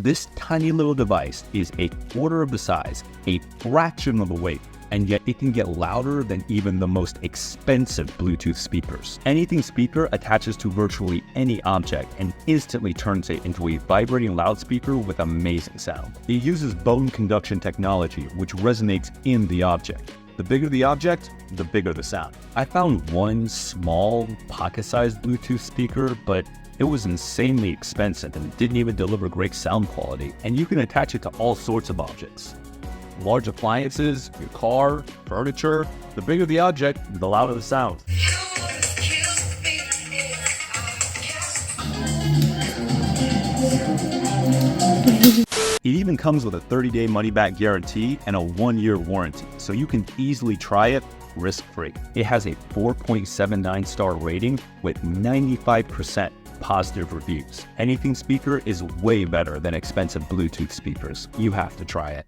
This tiny little device is a quarter of the size, a fraction of the weight, and yet it can get louder than even the most expensive Bluetooth speakers. Anything speaker attaches to virtually any object and instantly turns it into a vibrating loudspeaker with amazing sound. It uses bone conduction technology, which resonates in the object. The bigger the object, the bigger the sound. I found one small, pocket-sized Bluetooth speaker, but it was insanely expensive and didn't even deliver great sound quality, and you can attach it to all sorts of objects. Large appliances, your car, furniture. The bigger the object, the louder the sound. It even comes with a 30-day money-back guarantee and a 1-year warranty, so you can easily try it risk-free. It has a 4.79 star rating with 95% positive reviews. Anything speaker is way better than expensive Bluetooth speakers. You have to try it.